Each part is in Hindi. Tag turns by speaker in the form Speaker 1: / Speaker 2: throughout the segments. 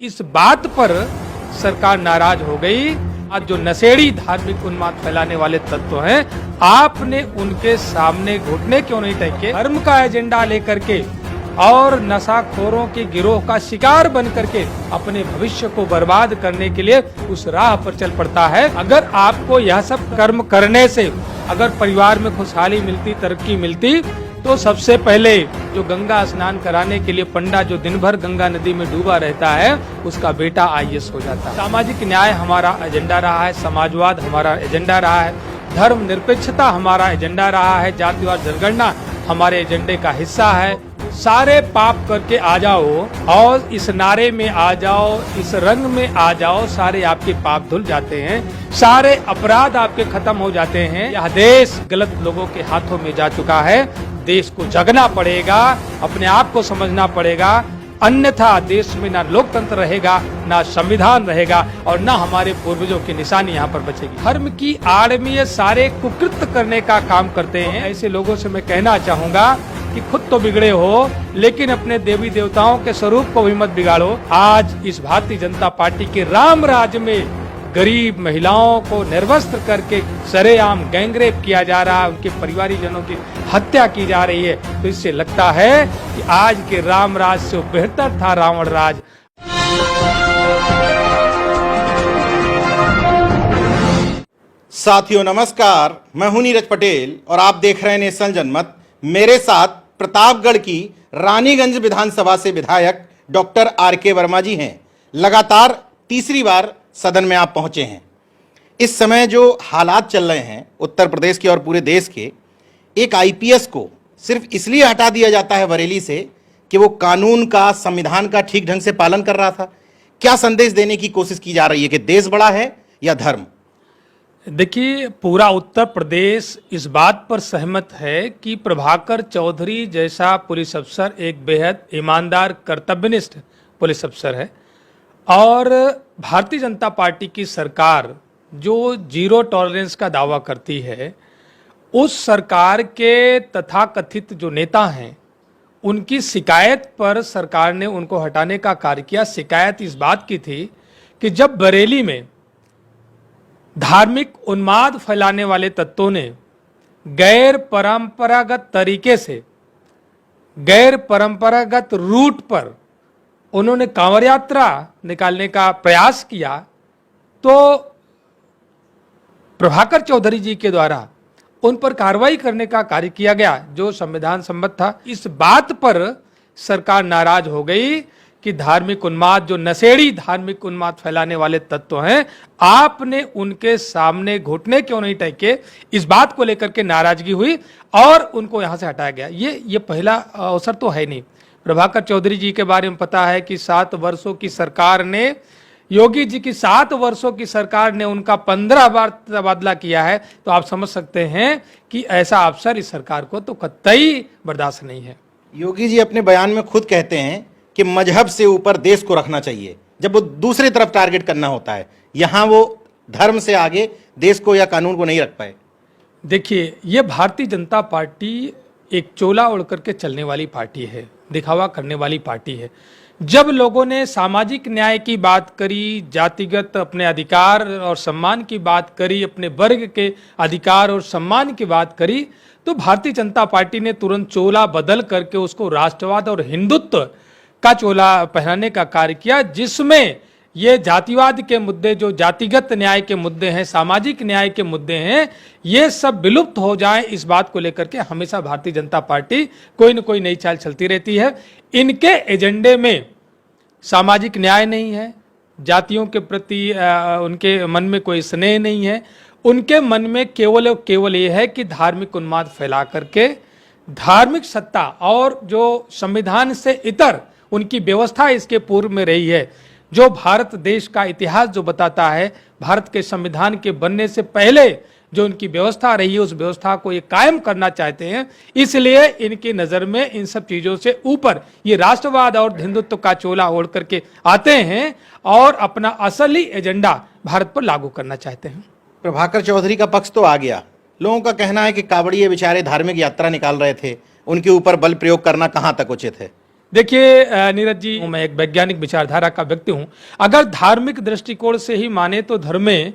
Speaker 1: इस बात पर सरकार नाराज हो गई। आज जो नशेड़ी धार्मिक उन्माद फैलाने वाले तत्व हैं, आपने उनके सामने घुटने क्यों नहीं टेके? धर्म का एजेंडा लेकर के और नशाखोरों के गिरोह का शिकार बन करके अपने भविष्य को बर्बाद करने के लिए उस राह पर चल पड़ता है। अगर आपको यह सब कर्म करने से अगर परिवार में खुशहाली मिलती, तरक्की मिलती, तो सबसे पहले जो गंगा स्नान कराने के लिए पंडा जो दिन भर गंगा नदी में डूबा रहता है, उसका बेटा आईएएस हो जाता है। सामाजिक न्याय हमारा एजेंडा रहा है, समाजवाद हमारा एजेंडा रहा है, धर्म निरपेक्षता हमारा एजेंडा रहा है, जातिवाद जनगणना हमारे एजेंडे का हिस्सा है। सारे पाप करके आ जाओ और इस नारे में आ जाओ, इस रंग में आ जाओ, सारे आपके पाप धुल जाते हैं, सारे अपराध आपके खत्म हो जाते हैं। यह देश गलत लोगों के हाथों में जा चुका है। देश को जगना पड़ेगा, अपने आप को समझना पड़ेगा, अन्यथा देश में ना लोकतंत्र रहेगा, ना संविधान रहेगा और ना हमारे पूर्वजों की निशानी यहाँ पर बचेगी। धर्म की आड़ में ये सारे कुकृत्य करने का काम करते हैं। ऐसे लोगों से मैं कहना चाहूंगा कि खुद तो बिगड़े हो, लेकिन अपने देवी देवताओं के स्वरूप को भी मत बिगाड़ो। आज इस भारतीय जनता पार्टी के राम राज में गरीब महिलाओं को निर्वस्त्र करके सरेआम गैंगरेप किया जा रहा है, उनके परिवारीजनों की हत्या की जा रही है, तो इससे लगता है कि आज के राम राज से बेहतर था रावण राज।
Speaker 2: साथियों नमस्कार, मैं हूं नीरज पटेल और आप देख रहे हैं नेशनल जनमत। मेरे साथ प्रतापगढ़ की रानीगंज विधानसभा से विधायक डॉक्टर आर.के. वर्मा जी हैं। लगातार तीसरी बार सदन में आप पहुंचे हैं। इस समय जो हालात चल रहे हैं उत्तर प्रदेश के और पूरे देश के, एक आईपीएस को सिर्फ इसलिए हटा दिया जाता है बरेली से कि वो कानून का, संविधान का ठीक ढंग से पालन कर रहा था। क्या संदेश देने की कोशिश की जा रही है कि देश बड़ा है या धर्म?
Speaker 1: देखिए, पूरा उत्तर प्रदेश इस बात पर सहमत है कि प्रभाकर चौधरी जैसा पुलिस अफसर एक बेहद ईमानदार, कर्तव्यनिष्ठ पुलिस अफसर है और भारतीय जनता पार्टी की सरकार जो जीरो टॉलरेंस का दावा करती है, उस सरकार के तथाकथित जो नेता हैं, उनकी शिकायत पर सरकार ने उनको हटाने का कार्य किया। शिकायत इस बात की थी कि जब बरेली में धार्मिक उन्माद फैलाने वाले तत्वों ने गैर परंपरागत तरीके से, गैर परंपरागत रूट पर उन्होंने कांवड़ यात्रा निकालने का प्रयास किया, तो प्रभाकर चौधरी जी के द्वारा उन पर कार्रवाई करने का कार्य किया गया जो संविधान सम्मत था। इस बात पर सरकार नाराज हो गई कि धार्मिक उन्माद, जो नशेड़ी धार्मिक उन्माद फैलाने वाले तत्व हैं, आपने उनके सामने घुटने क्यों नहीं टेके? इस बात को लेकर के नाराजगी हुई और उनको यहां से हटाया गया। ये पहला अवसर तो है नहीं। प्रभाकर चौधरी जी के बारे में पता है कि 7 वर्षों की सरकार ने, योगी जी की 7 वर्षों की सरकार ने उनका 15 बार तबादला किया है, तो आप समझ सकते हैं कि ऐसा अफसर इस सरकार को तो कतई बर्दाश्त नहीं है।
Speaker 2: योगी जी अपने बयान में खुद कहते हैं कि मजहब से ऊपर देश को रखना चाहिए, जब वो दूसरी तरफ टारगेट करना होता है। यहां वो धर्म से आगे देश को या कानून को नहीं रख पाए।
Speaker 1: देखिए, ये भारतीय जनता पार्टी एक चोला ओढ़ करके चलने वाली पार्टी है, दिखावा करने वाली पार्टी है। जब लोगों ने सामाजिक न्याय की बात करी, जातिगत अपने अधिकार और सम्मान की बात करी, अपने वर्ग के अधिकार और सम्मान की बात करी, तो भारतीय जनता पार्टी ने तुरंत चोला बदल करके उसको राष्ट्रवाद और हिंदुत्व का चोला पहनाने का कार्य किया, जिसमें ये जातिवाद के मुद्दे, जो जातिगत न्याय के मुद्दे हैं, सामाजिक न्याय के मुद्दे हैं, ये सब विलुप्त हो जाएं, इस बात को लेकर के हमेशा भारतीय जनता पार्टी कोई न कोई नई चाल चलती रहती है। इनके एजेंडे में सामाजिक न्याय नहीं है, जातियों के प्रति उनके मन में कोई स्नेह नहीं है। उनके मन में केवल और केवल ये है कि धार्मिक उन्माद फैला करके धार्मिक सत्ता और जो संविधान से इतर उनकी व्यवस्था इसके पूर्व में रही है, जो भारत देश का इतिहास जो बताता है, भारत के संविधान के बनने से पहले जो उनकी व्यवस्था रही है, उस व्यवस्था को ये कायम करना चाहते हैं। इसलिए इनकी नजर में इन सब चीजों से ऊपर ये राष्ट्रवाद और हिंदुत्व का चोला ओढ़ करके आते हैं और अपना असली एजेंडा भारत पर लागू करना चाहते हैं।
Speaker 2: प्रभाकर चौधरी का पक्ष तो आ गया। लोगों का कहना है कि कांवड़िए बेचारे धार्मिक यात्रा निकाल रहे थे, उनके ऊपर बल प्रयोग करना कहां तक उचित है?
Speaker 1: देखिए नीरज जी, मैं एक वैज्ञानिक विचारधारा का व्यक्ति हूं। अगर धार्मिक दृष्टिकोण से ही माने तो धर्म में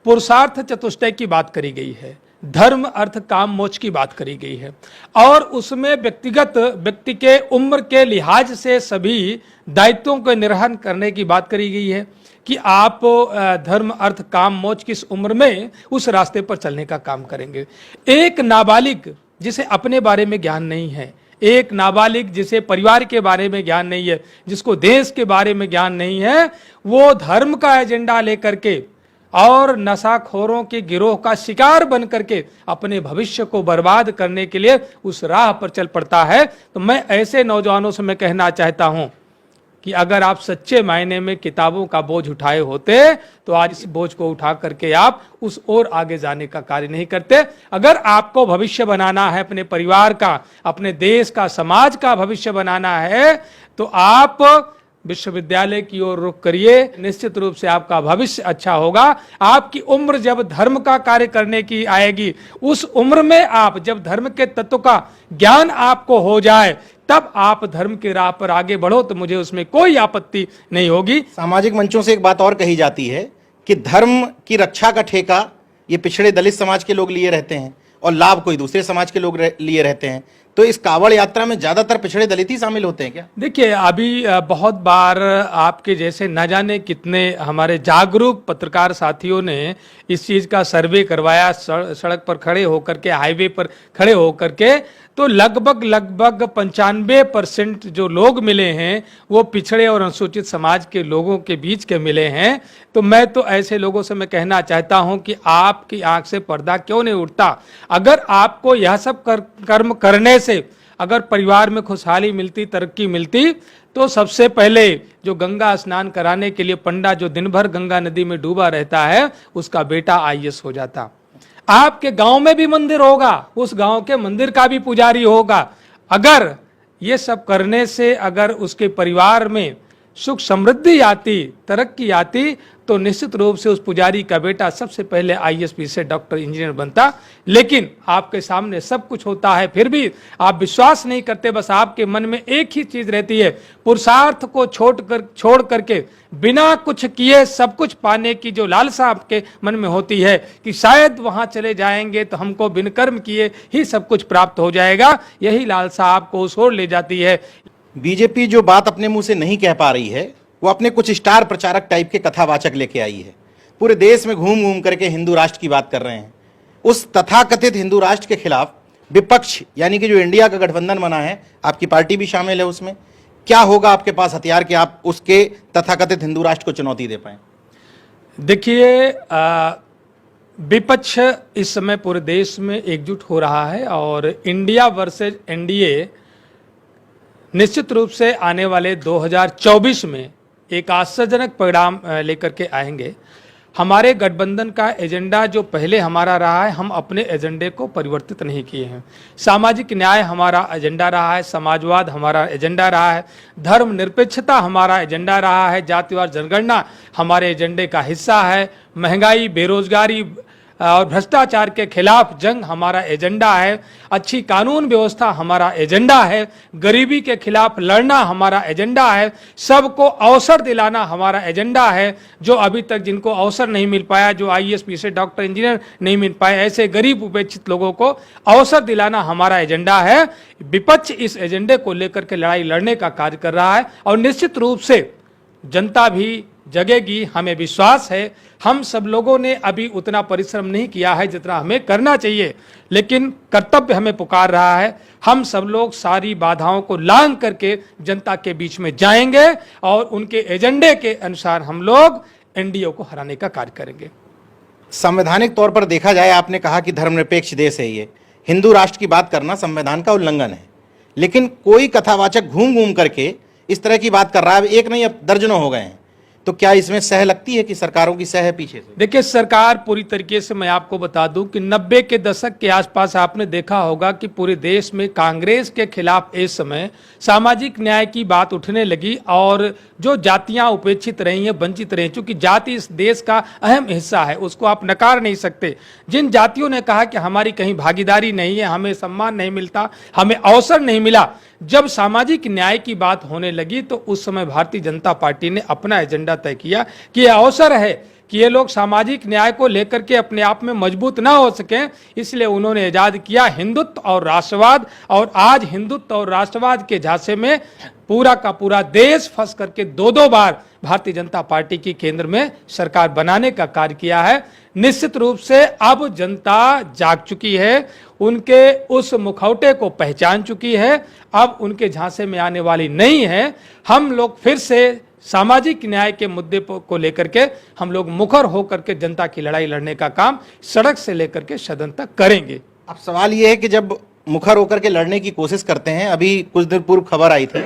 Speaker 1: पुरुषार्थ चतुष्टय की बात करी गई है, धर्म अर्थ काम मोक्ष की बात करी गई है, और उसमें व्यक्ति के उम्र के लिहाज से सभी दायित्वों को निर्वहन करने की बात करी गई है कि आप धर्म अर्थ काम मोक्ष किस उम्र में उस रास्ते पर चलने का काम करेंगे। एक नाबालिग जिसे अपने बारे में ज्ञान नहीं है, एक नाबालिग जिसे परिवार के बारे में ज्ञान नहीं है, जिसको देश के बारे में ज्ञान नहीं है, वो धर्म का एजेंडा लेकर के और नशाखोरों के गिरोह का शिकार बन करके अपने भविष्य को बर्बाद करने के लिए उस राह पर चल पड़ता है। तो मैं ऐसे नौजवानों से मैं कहना चाहता हूं कि अगर आप सच्चे मायने में किताबों का बोझ उठाए होते तो आज इस बोझ को उठा करके आप उस ओर आगे जाने का कार्य नहीं करते। अगर आपको भविष्य बनाना है, अपने परिवार का, अपने देश का, समाज का भविष्य बनाना है, तो आप विश्वविद्यालय की ओर रुख करिए। निश्चित रूप से आपका भविष्य अच्छा होगा। आपकी उम्र जब धर्म का कार्य करने की आएगी, उस उम्र में आप जब धर्म के तत्व का ज्ञान आपको हो जाए, तब आप धर्म के राह पर आगे बढ़ो, तो मुझे उसमें कोई आपत्ति नहीं होगी।
Speaker 2: सामाजिक मंचों से एक बात और कही जाती है कि धर्म की रक्षा का ठेका ये पिछड़े दलित समाज के लोग लिए रहते हैं और लाभ कोई दूसरे समाज के लोग लिए रहते हैं। तो इस कांवड़ यात्रा में ज्यादातर पिछड़े दलित ही शामिल होते हैं क्या?
Speaker 1: देखिए, अभी बहुत बार आपके जैसे न जाने कितने हमारे जागरूक पत्रकार साथियों ने इस चीज का सर्वे करवाया, सड़क पर खड़े होकर के, हाईवे पर खड़े होकर के, तो लगभग 95% जो लोग मिले हैं वो पिछड़े और अनुसूचित समाज के लोगों के बीच के मिले हैं। तो मैं तो ऐसे लोगों से मैं कहना चाहता हूं कि आपकी आंख से पर्दा क्यों नहीं उठता? अगर आपको यह सब कर्म करने से अगर परिवार में खुशहाली मिलती, तरक्की मिलती, तो सबसे पहले जो गंगा स्नान कराने के लिए पंडा जो दिन भर गंगा नदी में डूबा रहता है, उसका बेटा आईएएस हो जाता। आपके गांव में भी मंदिर होगा, उस गांव के मंदिर का भी पुजारी होगा। अगर ये सब करने से अगर उसके परिवार में सुख समृद्धि आती, तरक्की आती, तो निश्चित रूप से उस पुजारी का बेटा सबसे पहले आईएएस से डॉक्टर, इंजीनियर बनता। लेकिन आपके सामने सब कुछ होता है, फिर भी आप विश्वास नहीं करते। बस आपके मन में एक ही चीज रहती है, पुरुषार्थ को छोड़ करके बिना कुछ किए सब कुछ पाने की जो लालसा आपके मन में होती है कि शायद वहां चले जाएंगे तो हमको बिन कर्म किए ही सब कुछ प्राप्त हो जाएगा, यही लालसा आपको उस ओर ले जाती है।
Speaker 2: बीजेपी जो बात अपने मुंह से नहीं कह पा रही है, वो अपने कुछ स्टार प्रचारक टाइप के कथावाचक लेके आई है। पूरे देश में घूम घूम करके हिंदू राष्ट्र की बात कर रहे हैं। उस तथाकथित हिंदू राष्ट्र के खिलाफ विपक्ष यानी कि जो इंडिया का गठबंधन बना है, आपकी पार्टी भी शामिल है उसमें, क्या होगा आपके पास हथियार कि आप उसके तथाकथित हिंदू राष्ट्र को चुनौती दे पाए?
Speaker 1: देखिए, विपक्ष इस समय पूरे देश में एकजुट हो रहा है और इंडिया वर्सेज एनडीए निश्चित रूप से आने वाले 2024 में एक आश्चर्यजनक परिणाम लेकर के आएंगे। हमारे गठबंधन का एजेंडा जो पहले हमारा रहा है, हम अपने एजेंडे को परिवर्तित नहीं किए हैं। सामाजिक न्याय हमारा एजेंडा रहा है, समाजवाद हमारा एजेंडा रहा है, धर्मनिरपेक्षता हमारा एजेंडा रहा है, जातिवाद जनगणना हमारे एजेंडे का हिस्सा है, महंगाई, बेरोजगारी और भ्रष्टाचार के खिलाफ जंग हमारा एजेंडा है, अच्छी कानून व्यवस्था हमारा एजेंडा है, गरीबी के खिलाफ लड़ना हमारा एजेंडा है, सबको अवसर दिलाना हमारा एजेंडा है। जो अभी तक जिनको अवसर नहीं मिल पाया, जो आईएएस से डॉक्टर, इंजीनियर नहीं मिल पाए, ऐसे गरीब उपेक्षित लोगों को अवसर दिलाना हमारा एजेंडा है। विपक्ष इस एजेंडे को लेकर के लड़ाई लड़ने का कार्य कर रहा है और निश्चित रूप से जनता भी जगेगी, हमें विश्वास है। हम सब लोगों ने अभी उतना परिश्रम नहीं किया है जितना हमें करना चाहिए, लेकिन कर्तव्य हमें पुकार रहा है। हम सब लोग सारी बाधाओं को लांघ करके जनता के बीच में जाएंगे और उनके एजेंडे के अनुसार हम लोग एनडीए को हराने का कार्य करेंगे।
Speaker 2: संवैधानिक तौर पर देखा जाए, आपने कहा कि धर्मनिरपेक्ष देश है ये, हिंदू राष्ट्र की बात करना संविधान का उल्लंघन है, लेकिन कोई कथावाचक घूम घूम करके इस तरह की बात कर रहा है। एक नहीं, अब दर्जनों हो गए हैं। तो क्या इसमें सह लगती है कि सरकारों की सह है पीछे से?
Speaker 1: देखिए, सरकार पूरी तरीके से, मैं आपको बता दूं कि 90 के दशक के आसपास आपने देखा होगा कि पूरे देश में कांग्रेस के खिलाफ इस समय सामाजिक न्याय की बात उठने लगी और जो जातियां उपेक्षित रही हैं, वंचित रही, क्योंकि जाति इस देश का अहम हिस्सा है, उसको आप नकार नहीं सकते। जिन जातियों ने कहा कि हमारी कहीं भागीदारी नहीं है, हमें सम्मान नहीं मिलता, हमें अवसर नहीं मिला, जब सामाजिक न्याय की बात होने लगी तो उस समय भारतीय जनता पार्टी ने अपना एजेंडा तय किया कि यह अवसर है कि ये लोग सामाजिक न्याय को लेकर के अपने आप में मजबूत ना हो सकें, इसलिए उन्होंने इजाद किया हिंदुत्व और राष्ट्रवाद। और आज हिंदुत्व और राष्ट्रवाद के झांसे में पूरा का पूरा देश फंस करके दो दो बार भारतीय जनता पार्टी की केंद्र में सरकार बनाने का कार्य किया है। निश्चित रूप से अब जनता जाग चुकी है, उनके उस मुखौटे को पहचान चुकी है, अब उनके झांसे में आने वाली नहीं है। हम लोग फिर से सामाजिक न्याय के मुद्दे को लेकर के हम लोग मुखर होकर के जनता की लड़ाई लड़ने का काम सड़क से लेकर के सदन तक करेंगे।
Speaker 2: अब सवाल ये है कि जब मुखर होकर के लड़ने की कोशिश करते हैं, अभी कुछ दिन पूर्व खबर आई थी,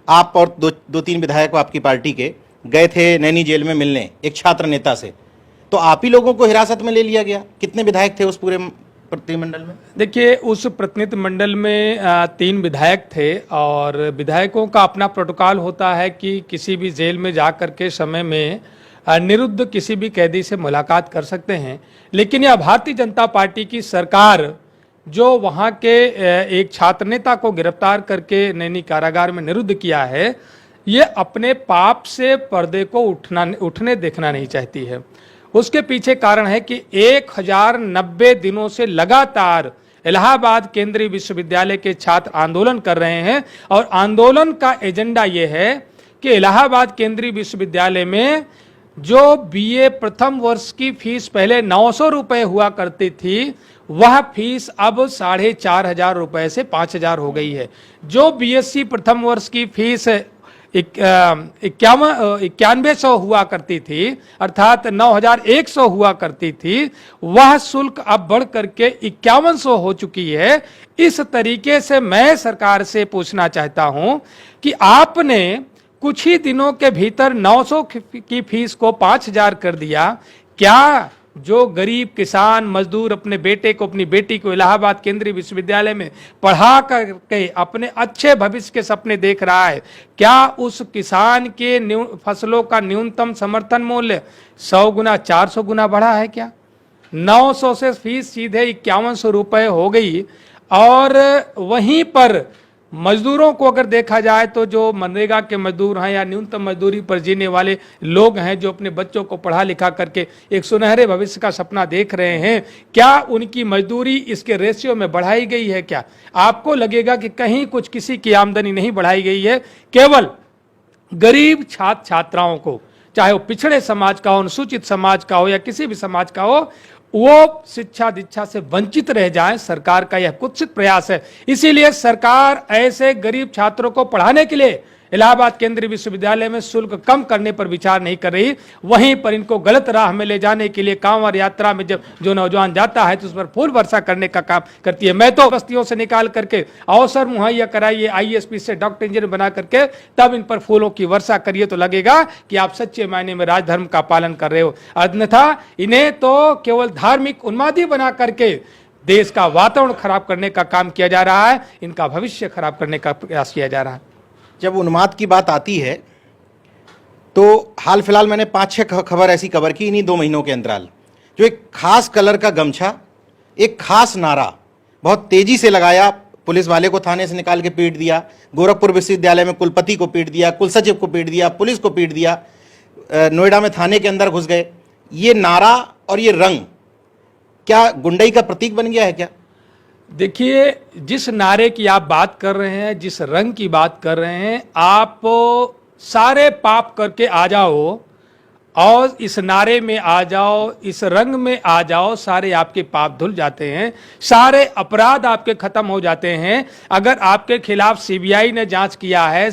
Speaker 2: आप और दो तीन विधायक आपकी पार्टी के गए थे नैनी जेल में मिलने एक छात्र नेता से, तो आप ही लोगों को हिरासत में ले लिया गया। कितने विधायक थे उस पूरे प्रतिनिधिमंडल में?
Speaker 1: देखिए, उस प्रतिनिधिमंडल में 3 विधायक थे और विधायकों का अपना प्रोटोकॉल होता है कि किसी भी जेल में जा कर के समय में निरुद्ध किसी भी कैदी से मुलाकात कर सकते हैं। लेकिन यह भारतीय जनता पार्टी की सरकार जो वहाँ के एक छात्र नेता को गिरफ्तार करके नैनी कारागार में निरुद्ध किया है, ये अपने पाप से पर्दे को उठने देखना नहीं चाहती है। उसके पीछे कारण है कि 1090 दिनों से लगातार इलाहाबाद केंद्रीय विश्वविद्यालय के छात्र आंदोलन कर रहे हैं और आंदोलन का एजेंडा यह है कि इलाहाबाद केंद्रीय विश्वविद्यालय में जो बीए प्रथम वर्ष की फीस पहले 900 रुपए हुआ करती थी, वह फीस अब 4500 रुपए से 5000 हो गई है। जो बीएससी प्रथम वर्ष की फीस 9100 हुआ करती थी, अर्थात 9100 हुआ करती थी, वह शुल्क अब बढ़ करके 5100 हो चुकी है। इस तरीके से मैं सरकार से पूछना चाहता हूं कि आपने कुछ ही दिनों के भीतर 900 की फीस को 5000 कर दिया। क्या जो गरीब किसान मजदूर अपने बेटे को अपनी बेटी को इलाहाबाद केंद्रीय विश्वविद्यालय में पढ़ा करके अपने अच्छे भविष्य के सपने देख रहा है, क्या उस किसान के फसलों का न्यूनतम समर्थन मूल्य 100 गुना 400 गुना बढ़ा है? क्या 900 से फीस सीधे 5100 रुपए हो गई। और वहीं पर मजदूरों को अगर देखा जाए तो जो मनरेगा के मजदूर हैं या न्यूनतम मजदूरी पर जीने वाले लोग हैं, जो अपने बच्चों को पढ़ा लिखा करके एक सुनहरे भविष्य का सपना देख रहे हैं, क्या उनकी मजदूरी इसके रेशियो में बढ़ाई गई है? क्या आपको लगेगा कि कहीं कुछ किसी की आमदनी नहीं बढ़ाई गई है? केवल गरीब छात्र छात्राओं को, चाहे वो पिछड़े समाज का हो, अनुसूचित समाज का हो या किसी भी समाज का हो, वो शिक्षा दीक्षा से वंचित रह जाएं, सरकार का यह कुत्सित प्रयास है। इसीलिए सरकार ऐसे गरीब छात्रों को पढ़ाने के लिए इलाहाबाद केंद्रीय विश्वविद्यालय में शुल्क कम करने पर विचार नहीं कर रही, वहीं पर इनको गलत राह में ले जाने के लिए कांवड़ यात्रा में जब जो नौजवान जाता है तो उस पर फूल वर्षा करने का काम करती है। मैं तो बस्तियों से निकाल करके अवसर मुहैया कराइए, आईएएस से डॉक्टर इंजीनियर बना करके तब इन पर फूलों की वर्षा करिए, तो लगेगा कि आप सच्चे मायने में राजधर्म का पालन कर रहे हो। अन्यथा इन्हें तो केवल धार्मिक उन्मादी बना करके देश का वातावरण खराब करने का काम किया जा रहा है, इनका भविष्य खराब करने का प्रयास किया जा रहा है।
Speaker 2: जब उन्माद की बात आती है तो हाल फिलहाल मैंने 5-6 खबर ऐसी कवर की इन्हीं 2 महीनों के अंतराल, जो एक खास कलर का गमछा, एक खास नारा बहुत तेजी से लगाया, पुलिस वाले को थाने से निकाल के पीट दिया, गोरखपुर विश्वविद्यालय में कुलपति को पीट दिया, कुलसचिव को पीट दिया, पुलिस को पीट दिया, नोएडा में थाने के अंदर घुस गए। ये नारा और ये रंग क्या गुंडई का प्रतीक बन गया है क्या?
Speaker 1: देखिए, जिस नारे की आप बात कर रहे हैं, जिस रंग की बात कर रहे हैं, आप सारे पाप करके आ जाओ और इस नारे में आ जाओ, इस रंग में आ जाओ, सारे आपके पाप धुल जाते हैं, सारे अपराध आपके खत्म हो जाते हैं। अगर आपके खिलाफ सीबीआई ने जांच किया है,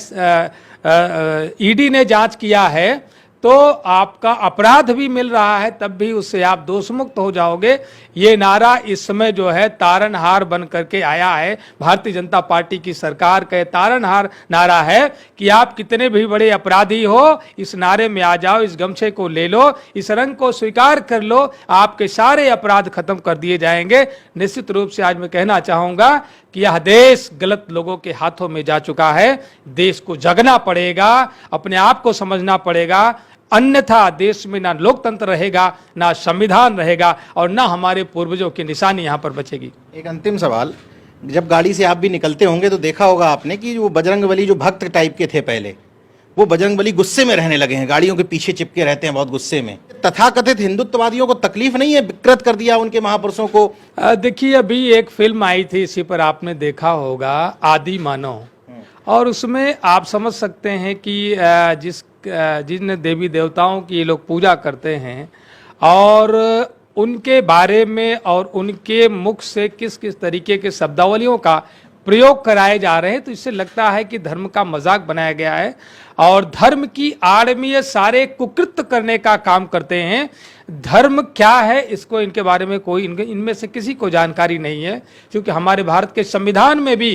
Speaker 1: ईडी ने जांच किया है, तो आपका अपराध भी मिल रहा है, तब भी उससे आप दोषमुक्त हो जाओगे। ये नारा इस समय जो है तारनहार बन करके आया है। भारतीय जनता पार्टी की सरकार का तारनहार नारा है कि आप कितने भी बड़े अपराधी हो, इस नारे में आ जाओ, इस गमछे को ले लो, इस रंग को स्वीकार कर लो, आपके सारे अपराध खत्म कर दिए जाएंगे। निश्चित रूप से आज मैं कहना चाहूंगा कि यह देश गलत लोगों के हाथों में जा चुका है। देश को जगना पड़ेगा, अपने आप को समझना पड़ेगा, अन्यथा देश में ना लोकतंत्र रहेगा, ना संविधान रहेगा और ना हमारे पूर्वजों की निशानी यहां पर बचेगी।
Speaker 2: एक अंतिम सवाल, जब गाड़ी से आप भी निकलते होंगे तो देखा होगा आपने कि वो बजरंगबली जो भक्त टाइप के थे पहले, वो बजरंगबली गुस्से में रहने लगे हैं, गाड़ियों के पीछे चिपके रहते हैं बहुत गुस्से में। तथाकथित हिंदुत्ववादियों को तकलीफ नहीं है, विकृत कर दिया उनके महापुरुषों को?
Speaker 1: देखिए, अभी एक फिल्म आई थी, इसी पर आपने देखा होगा, आदि मानव, और उसमें आप समझ सकते हैं कि जिन देवी देवताओं की ये लोग पूजा करते हैं और उनके बारे में और उनके मुख से किस किस तरीके के शब्दावलियों का प्रयोग कराए जा रहे हैं, तो इससे लगता है कि धर्म का मजाक बनाया गया है और धर्म की आड़ में ये सारे कुकृत्य करने का काम करते हैं। धर्म क्या है इसको, इनके बारे में कोई इनमें से किसी को जानकारी नहीं है, क्योंकि हमारे भारत के संविधान में भी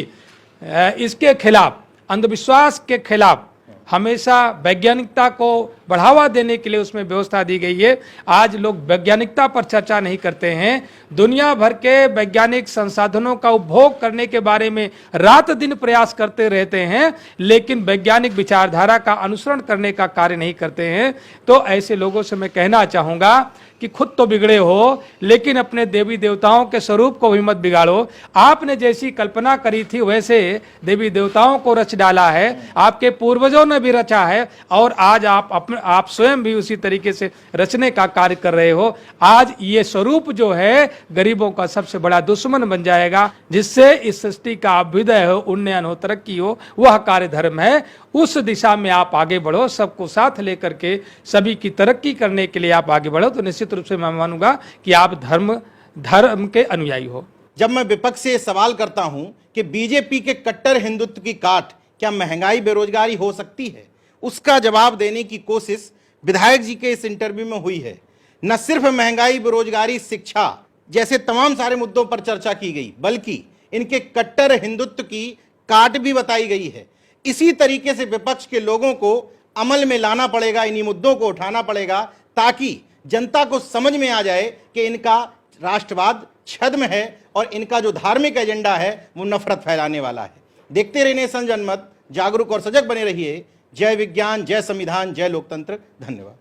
Speaker 1: इसके खिलाफ, अंधविश्वास के खिलाफ हमेशा वैज्ञानिकता को बढ़ावा देने के लिए उसमें व्यवस्था दी गई है। आज लोग वैज्ञानिकता पर चर्चा नहीं करते हैं, दुनिया भर के वैज्ञानिक संसाधनों का उपभोग करने के बारे में रात दिन प्रयास करते रहते हैं, लेकिन वैज्ञानिक विचारधारा का अनुसरण करने का कार्य नहीं करते हैं। तो ऐसे लोगों से मैं कहना चाहूंगा कि खुद तो बिगड़े हो, लेकिन अपने देवी देवताओं के स्वरूप को भी मत बिगाड़ो। आपने जैसी कल्पना करी थी वैसे देवी देवताओं को रच डाला है, आपके पूर्वजों ने भी रचा है, और आज आप स्वयं भी उसी तरीके से रचने का कार्य कर रहे हो। आज ये स्वरूप जो है गरीबों का सबसे बड़ा दुश्मन बन जाएगा, जिससे इस सृष्टि का अभ्युदय हो, उन्नयन हो, तरक्की हो, वह कार्य धर्म है। उस दिशा में आप आगे बढ़ो, सबको साथ लेकर के सभी की तरक्की करने के लिए आप आगे बढ़ो, तो निश्चित रूप से मैं मानूंगा कि आप धर्म के अनुयायी हो।
Speaker 2: जब मैं विपक्ष से सवाल करता हूं कि बीजेपी के कट्टर हिंदुत्व की काट क्या महंगाई बेरोजगारी हो सकती है, उसका जवाब देने की कोशिश विधायक जी के इस इंटरव्यू में हुई है। न सिर्फ महंगाई, बेरोजगारी, शिक्षा जैसे तमाम सारे मुद्दों पर चर्चा की गई, बल्कि इनके कट्टर हिंदुत्व की काट भी बताई गई है। इसी तरीके से विपक्ष के लोगों को अमल में लाना पड़ेगा, इन्हीं मुद्दों को उठाना पड़ेगा, ताकि जनता को समझ में आ जाए कि इनका राष्ट्रवाद छद्म है और इनका जो धार्मिक एजेंडा है वो नफरत फैलाने वाला है। देखते रहिए नेशन जनमत, जागरूक और सजग बने रहिए। जय विज्ञान, जय संविधान, जय लोकतंत्र। धन्यवाद।